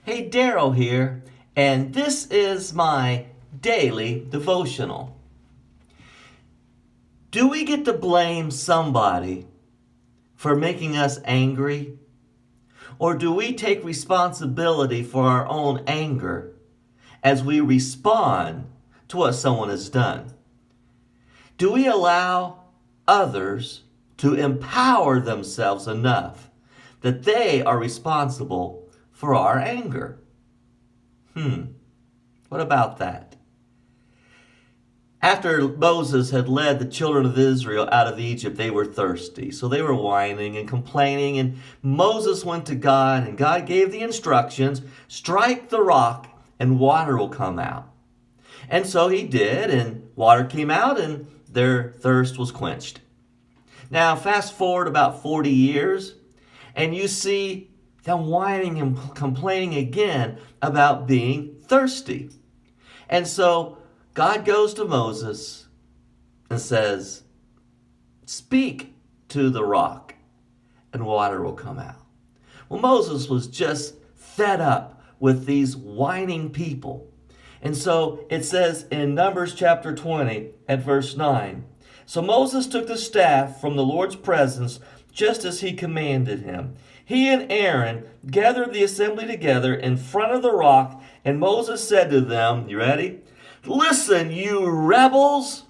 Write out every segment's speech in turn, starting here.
Hey, Daryl here, and this is my daily devotional. Do we get to blame somebody for making us angry? Or do we take responsibility for our own anger as we respond to what someone has done? Do we allow others to empower themselves enough that they are responsible for our anger? What about that? After Moses had led the children of Israel out of Egypt, they were thirsty. So they were whining and complaining, and Moses went to God, and God gave the instructions, strike the rock and water will come out. And so he did, and water came out, and their thirst was quenched. Now, fast forward about 40 years, and you see them whining and complaining again about being thirsty. And so God goes to Moses and says, speak to the rock and water will come out. Well, Moses was just fed up with these whining people. And so it says in Numbers chapter 20 at verse 9, so Moses took the staff from the Lord's presence just as he commanded him. He and Aaron gathered the assembly together in front of the rock, and Moses said to them, you ready? Listen, you rebels.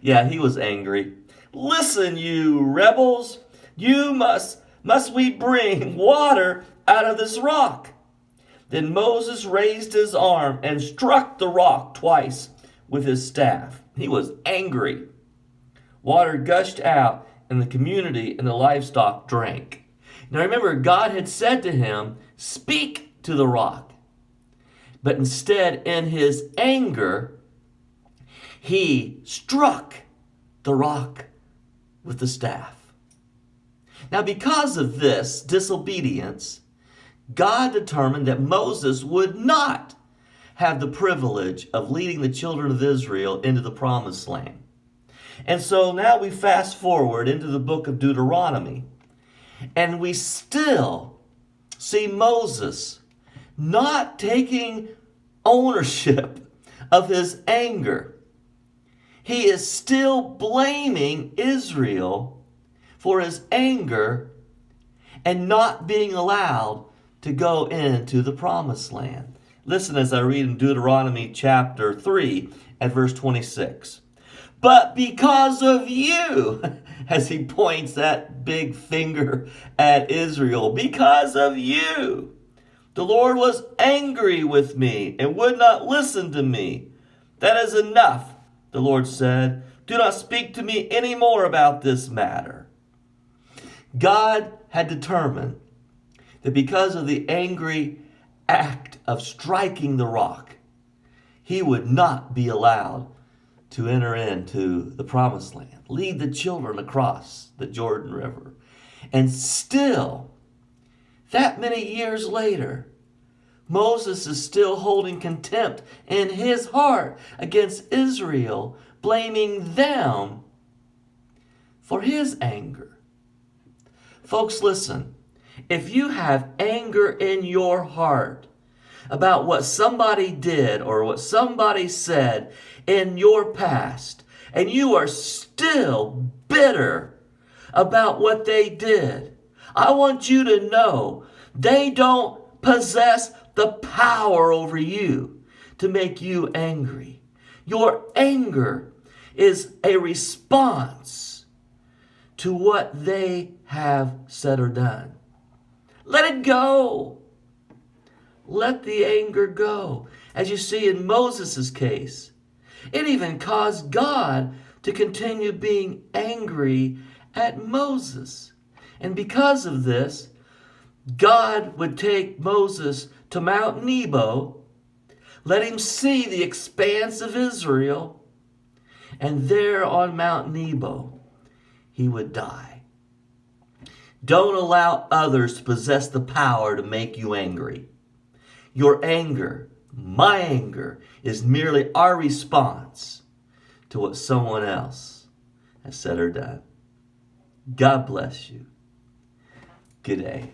Yeah, he was angry. Listen, you rebels. Must we bring water out of this rock? Then Moses raised his arm and struck the rock twice with his staff. He was angry. Water gushed out, and the community and the livestock drank. Now remember, God had said to him, speak to the rock. But instead, in his anger, he struck the rock with the staff. Now, because of this disobedience, God determined that Moses would not have the privilege of leading the children of Israel into the promised land. And so now we fast forward into the book of Deuteronomy, and we still see Moses not taking ownership of his anger. He is still blaming Israel for his anger and not being allowed to go into the promised land. Listen as I read in Deuteronomy chapter 3 at verse 26. But because of you, as he points that big finger at Israel, because of you, the Lord was angry with me and would not listen to me. That is enough, the Lord said. Do not speak to me any more about this matter. God had determined that because of the angry act of striking the rock, he would not be allowed to enter into the promised land, lead the children across the Jordan River. And still, that many years later, Moses is still holding contempt in his heart against Israel, blaming them for his anger. Folks, listen, if you have anger in your heart about what somebody did or what somebody said in your past, and you are still bitter about what they did, I want you to know they don't possess the power over you to make you angry. Your anger is a response to what they have said or done. Let it go. Let the anger go. As you see in Moses' case, it even caused God to continue being angry at Moses. And because of this, God would take Moses to Mount Nebo, let him see the expanse of Israel, and there on Mount Nebo, he would die. Don't allow others to possess the power to make you angry. Your anger, my anger, is merely our response to what someone else has said or done. God bless you. Good day.